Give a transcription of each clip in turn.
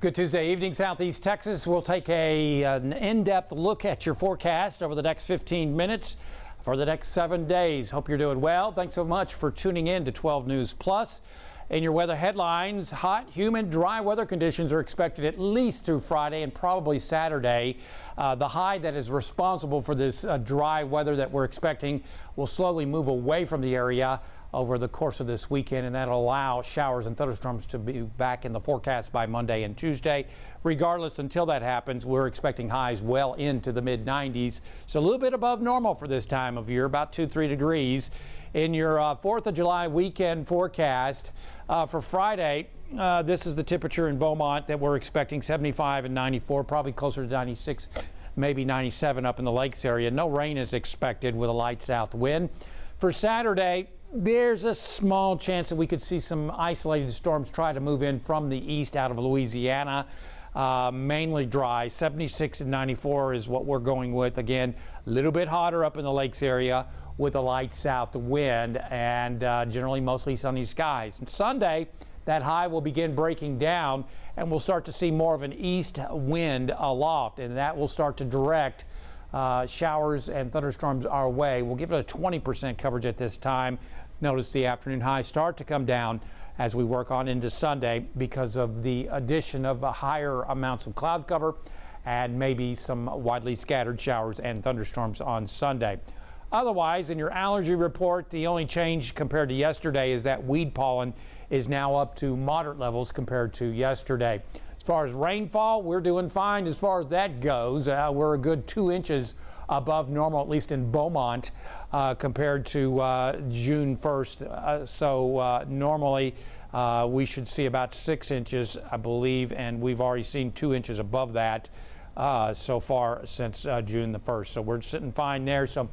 Good Tuesday evening, Southeast Texas. We'll take an in-depth look at your forecast over the next 15 minutes for the next 7 days. Hope you're doing well. Thanks so much for tuning in to 12 News Plus. In your weather headlines, hot, humid, dry weather conditions are expected at least through Friday and probably Saturday. The high that is responsible for this dry weather that we're expecting will slowly move away from the area over the course of this weekend, and that'll allow showers and thunderstorms to be back in the forecast by Monday and Tuesday. Regardless, until that happens, we're expecting highs well into the mid-90s, so a little bit above normal for this time of year, about 2-3 degrees. In your 4th of July weekend forecast for Friday, this is the temperature in Beaumont that we're expecting: 75 and 94, probably closer to 96, maybe 97 up in the lakes area. No rain is expected with a light south wind. For Saturday, there's a small chance that we could see some isolated storms try to move in from the east out of Louisiana. Mainly dry. 76 and 94 is what we're going with. Again, a little bit hotter up in the lakes area with a light south wind and generally mostly sunny skies. And Sunday, that high will begin breaking down and we'll start to see more of an east wind aloft, and that will start to direct showers and thunderstorms our way. We'll give it a 20% coverage at this time. Notice the afternoon highs start to come down as we work on into Sunday because of the addition of higher amounts of cloud cover and maybe some widely scattered showers and thunderstorms on Sunday. Otherwise, in your allergy report, the only change compared to yesterday is that weed pollen is now up to moderate levels compared to yesterday. As far as rainfall, we're doing fine as far as that goes. We're a good 2 inches above normal, at least in Beaumont, compared to June 1st. So normally we should see about 6 inches, I believe, and we've already seen 2 inches above that so far since June the 1st. So we're sitting fine there. So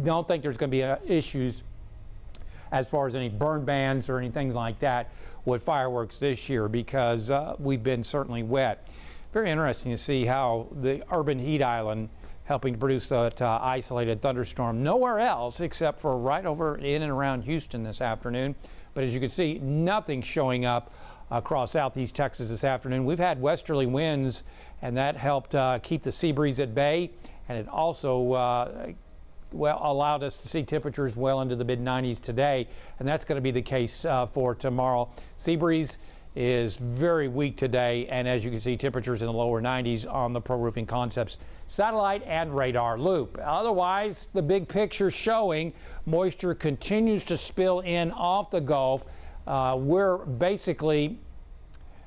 don't think there's going to be issues as far as any burn bans or anything like that with fireworks this year, because we've been certainly wet. Very interesting to see how the urban heat island helping to produce that isolated thunderstorm nowhere else except for right over in and around Houston this afternoon. But as you can see, nothing showing up across southeast Texas this afternoon. We've had westerly winds, and that helped keep the sea breeze at bay, and it also allowed us to see temperatures well into the mid-90s today, and that's going to be the case for tomorrow. Sea breeze is very weak today, and as you can see, temperatures in the lower 90s on the Pro Roofing Concepts satellite and radar loop. Otherwise, the big picture showing moisture continues to spill in off the Gulf. We're basically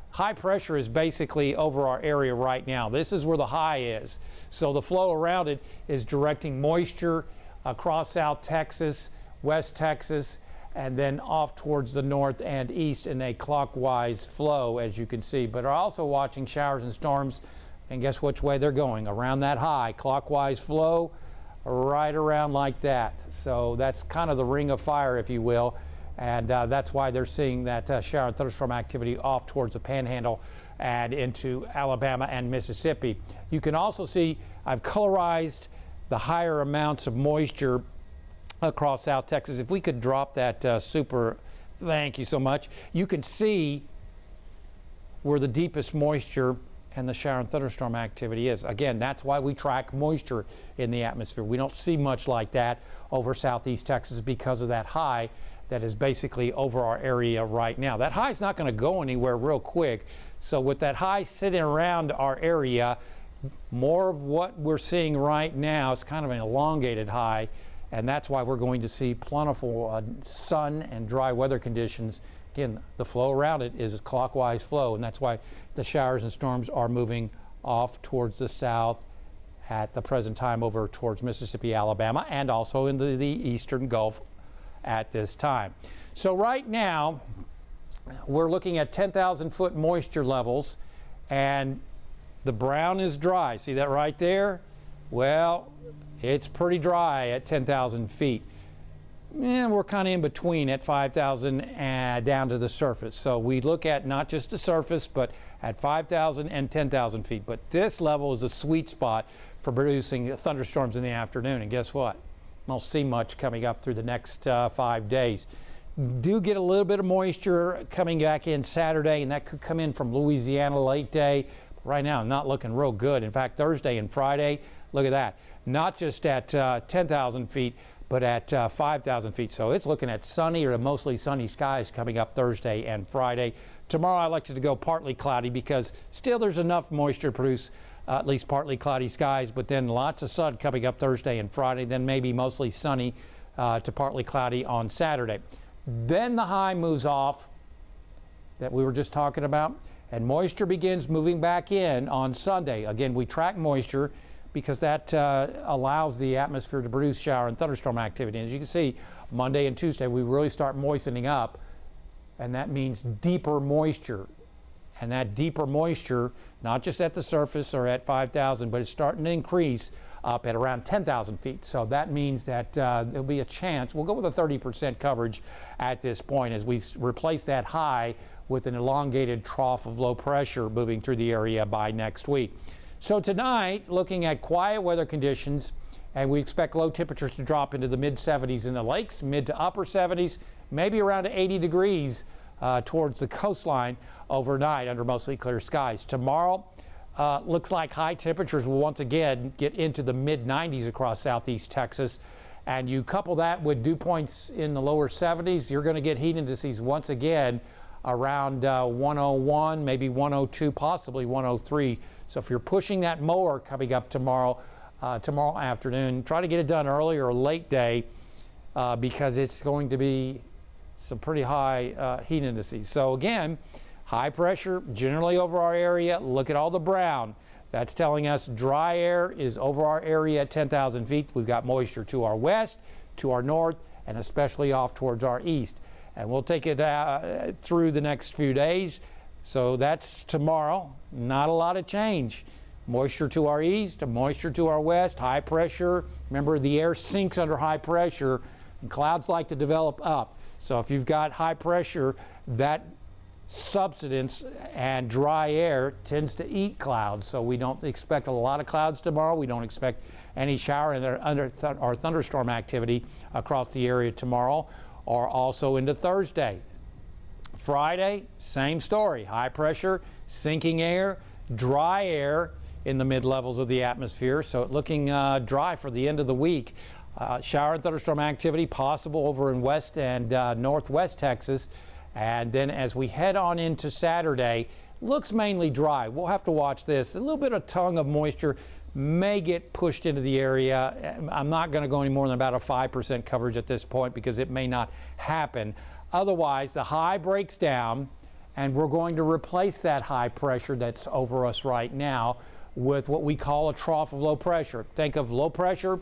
high pressure is basically over our area right now. This is where the high is. So the flow around it is directing moisture across South Texas, West Texas, and then off towards the north and east in a clockwise flow, as you can see. But are also watching showers and storms, and guess which way they're going? Around that high, clockwise flow, right around like that. So that's kind of the ring of fire, if you will. And that's why they're seeing that shower and thunderstorm activity off towards the Panhandle and into Alabama and Mississippi. You can also see I've colorized the higher amounts of moisture across South Texas. If we could drop that super, thank you so much. You can see where the deepest moisture and the shower and thunderstorm activity is. Again, that's why we track moisture in the atmosphere. We don't see much like that over southeast Texas because of that high that is basically over our area right now. That high is not going to go anywhere real quick. So with that high sitting around our area, more of what we're seeing right now is kind of an elongated high, and that's why we're going to see plentiful sun and dry weather conditions. Again, the flow around it is a clockwise flow, and that's why the showers and storms are moving off towards the south at the present time over towards Mississippi, Alabama, and also into the eastern Gulf at this time. So right now, we're looking at 10,000 foot moisture levels, and the brown is dry. See that right there? Well, it's pretty dry at 10,000 feet. And we're kind of in between at 5,000 down to the surface. So we look at not just the surface, but at 5,000 and 10,000 feet. But this level is the sweet spot for producing thunderstorms in the afternoon. And guess what? Won't see much coming up through the next 5 days. Do get a little bit of moisture coming back in Saturday, and that could come in from Louisiana late day. Right now, not looking real good. In fact, Thursday and Friday, look at that. Not just at 10,000 feet, but at 5,000 feet. So it's looking at sunny or mostly sunny skies coming up Thursday and Friday. Tomorrow, I like to go partly cloudy because still there's enough moisture to produce at least partly cloudy skies, but then lots of sun coming up Thursday and Friday, then maybe mostly sunny to partly cloudy on Saturday. Then the high moves off that we were just talking about, and moisture begins moving back in on Sunday. Again, we track moisture because that allows the atmosphere to produce shower and thunderstorm activity. And as you can see, Monday and Tuesday, we really start moistening up, and that means deeper moisture. And that deeper moisture, not just at the surface or at 5,000, but it's starting to increase up at around 10,000 feet. So that means that there'll be a chance. We'll go with a 30% coverage at this point as we replace that high with an elongated trough of low pressure moving through the area by next week. So tonight, looking at quiet weather conditions, and we expect low temperatures to drop into the mid 70s in the lakes, mid to upper 70s, maybe around 80 degrees towards the coastline overnight under mostly clear skies. Tomorrow, looks like high temperatures will once again get into the mid 90s across southeast Texas. And you couple that with dew points in the lower 70s, you're going to get heat indices once again around 101, maybe 102, possibly 103. So if you're pushing that mower coming up tomorrow afternoon, try to get it done early or late day because it's going to be some pretty high heat indices. So again, high pressure generally over our area. Look at all the brown. That's telling us dry air is over our area at 10,000 feet. We've got moisture to our west, to our north, and especially off towards our east. And we'll take it through the next few days. So that's tomorrow. Not a lot of change. Moisture to our east, moisture to our west, high pressure. Remember, the air sinks under high pressure, and clouds like to develop up. So if you've got high pressure, that subsidence and dry air tends to eat clouds. So we don't expect a lot of clouds tomorrow. We don't expect any shower or thunderstorm activity across the area tomorrow or also into Thursday. Friday, same story. High pressure, sinking air, dry air in the mid-levels of the atmosphere. So looking dry for the end of the week. Shower and thunderstorm activity possible over in west and northwest Texas. And then as we head on into Saturday, looks mainly dry. We'll have to watch this. A little bit of tongue of moisture may get pushed into the area. I'm not going to go any more than about a 5% coverage at this point because it may not happen. Otherwise, the high breaks down, and we're going to replace that high pressure that's over us right now with what we call a trough of low pressure. Think of low pressure,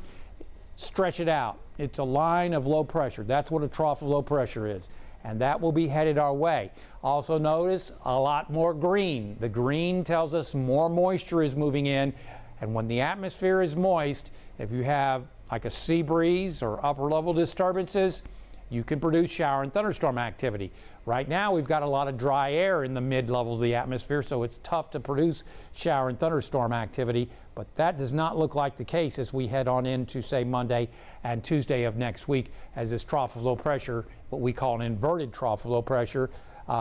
stretch it out. It's a line of low pressure. That's what a trough of low pressure is. And that will be headed our way. Also notice a lot more green. The green tells us more moisture is moving in. And when the atmosphere is moist, if you have like a sea breeze or upper level disturbances, you can produce shower and thunderstorm activity. Right now, we've got a lot of dry air in the mid levels of the atmosphere, so it's tough to produce shower and thunderstorm activity, but that does not look like the case as we head on into, say, Monday and Tuesday of next week as this trough of low pressure, what we call an inverted trough of low pressure,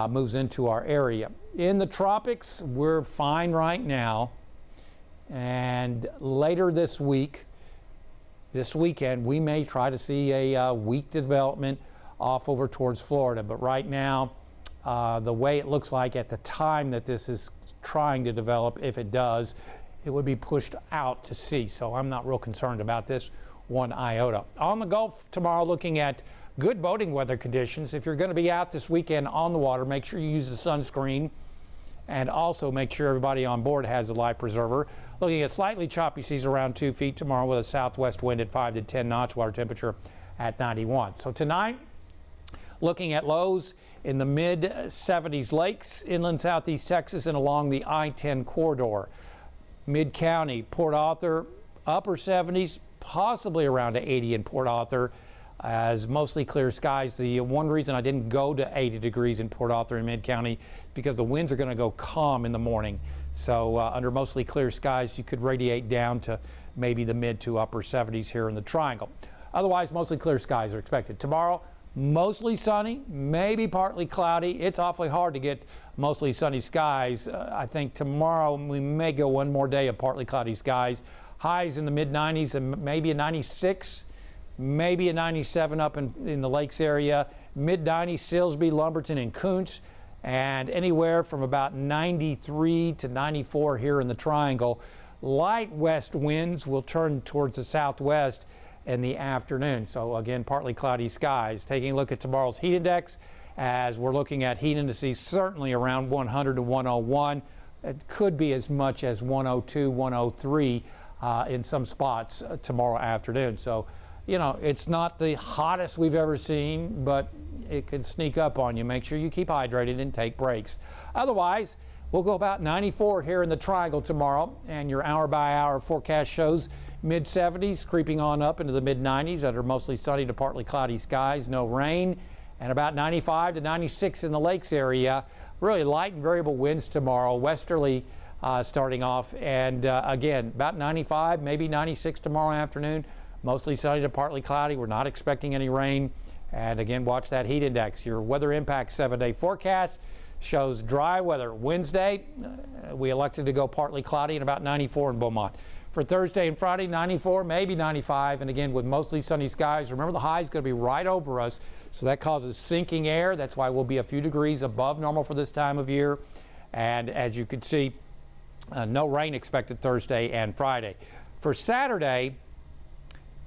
moves into our area. In the tropics, we're fine right now, and later this weekend, we may try to see a weak development off over towards Florida. But right now, the way it looks like at the time that this is trying to develop, if it does, it would be pushed out to sea. So I'm not real concerned about this one iota. On the Gulf tomorrow, looking at good boating weather conditions. If you're going to be out this weekend on the water, make sure you use the sunscreen. And also make sure everybody on board has a life preserver. Looking at slightly choppy seas around 2 feet tomorrow with a southwest wind at 5 to 10 knots, water temperature at 91. So tonight, looking at lows in the mid 70s lakes, inland southeast Texas, and along the I-10 corridor. Mid-county, Port Arthur, upper 70s, possibly around to 80 in Port Arthur, as mostly clear skies. The one reason I didn't go to 80 degrees in Port Arthur and mid-county because the winds are going to go calm in the morning. So under mostly clear skies, you could radiate down to maybe the mid to upper 70s here in the Triangle. Otherwise, mostly clear skies are expected. Tomorrow, Mostly sunny, maybe partly cloudy. It's awfully hard to get mostly sunny skies. I think tomorrow we may go one more day of partly cloudy skies. Highs in the mid-90s and maybe a 96, maybe a 97 up in the lakes area. Mid-90s, Silsbee, Lumberton, and Kuntz. And anywhere from about 93 to 94 here in the Triangle. Light west winds will turn towards the southwest in the afternoon. So again, partly cloudy skies. Taking a look at tomorrow's heat index, as we're looking at heat indices certainly around 100 to 101. It could be as much as 102, 103 in some spots tomorrow afternoon. So, you know, it's not the hottest we've ever seen, but it can sneak up on you. Make sure you keep hydrated and take breaks. Otherwise, we'll go about 94 here in the Triangle tomorrow, and your hour-by-hour forecast shows mid-70s creeping on up into the mid-90s under mostly sunny to partly cloudy skies, no rain, and about 95 to 96 in the lakes area. Really light and variable winds tomorrow, westerly starting off, and again, about 95, maybe 96 tomorrow afternoon. Mostly sunny to partly cloudy. We're not expecting any rain. And again, watch that heat index. Your weather impact 7-day forecast shows dry weather. Wednesday, we elected to go partly cloudy and about 94 in Beaumont. For Thursday and Friday, 94, maybe 95. And again, with mostly sunny skies, remember the high is going to be right over us. So that causes sinking air. That's why we'll be a few degrees above normal for this time of year. And as you can see, no rain expected Thursday and Friday. For Saturday,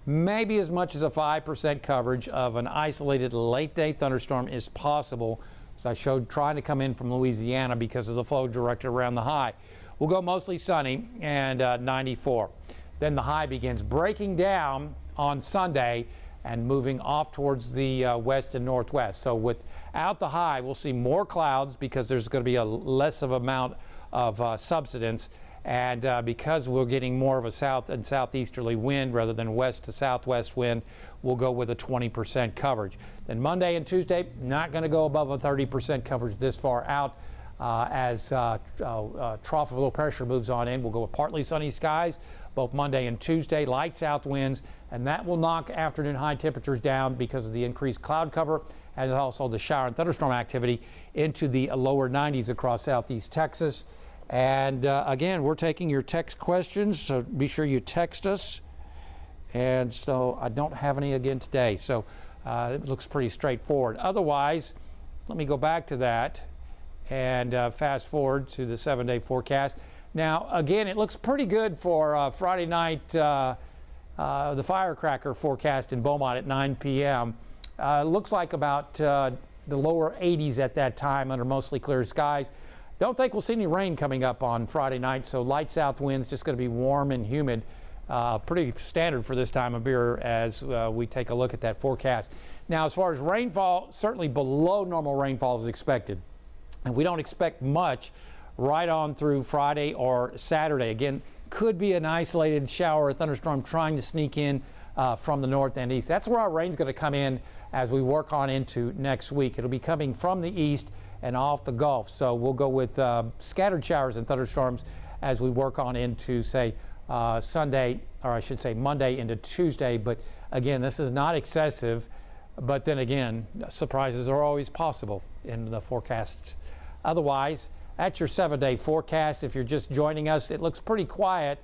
maybe as much as a 5% coverage of an isolated late-day thunderstorm is possible, as I showed, trying to come in from Louisiana because of the flow directed around the high. We'll go mostly sunny and 94. Then the high begins breaking down on Sunday and moving off towards the west and northwest. So without the high, we'll see more clouds because there's going to be a less of amount of subsidence. And because we're getting more of a south and southeasterly wind rather than west to southwest wind, we'll go with a 20% coverage. Then Monday and Tuesday, not going to go above a 30% coverage this far out. As trough of low pressure moves on in, we'll go with partly sunny skies both Monday and Tuesday, light south winds, and that will knock afternoon high temperatures down because of the increased cloud cover and also the shower and thunderstorm activity into the lower 90s across southeast Texas. And again, we're taking your text questions, so be sure you text us. And so I don't have any again today, so it looks pretty straightforward. Otherwise, let me go back to that and fast forward to the 7-day forecast. Now, again, it looks pretty good for Friday night, the firecracker forecast in Beaumont at 9 p.m. Looks like about the lower 80s at that time under mostly clear skies. Don't think we'll see any rain coming up on Friday night, so light south winds, just going to be warm and humid. Pretty standard for this time of year as we take a look at that forecast. Now, as far as rainfall, certainly below normal rainfall is expected. And we don't expect much right on through Friday or Saturday. Again, could be an isolated shower or thunderstorm trying to sneak in from the north and east. That's where our rain's going to come in as we work on into next week. It'll be coming from the east and off the Gulf. So we'll go with scattered showers and thunderstorms as we work on into, say, Sunday, or I should say Monday into Tuesday. But again, this is not excessive. But then again, surprises are always possible in the forecasts. Otherwise, that's your 7-day forecast. If you're just joining us, it looks pretty quiet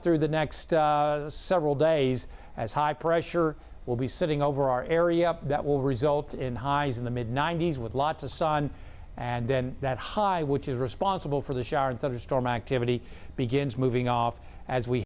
through the next several days as high pressure will be sitting over our area. That will result in highs in the mid-90s with lots of sun. And then that high, which is responsible for the shower and thunderstorm activity, begins moving off as we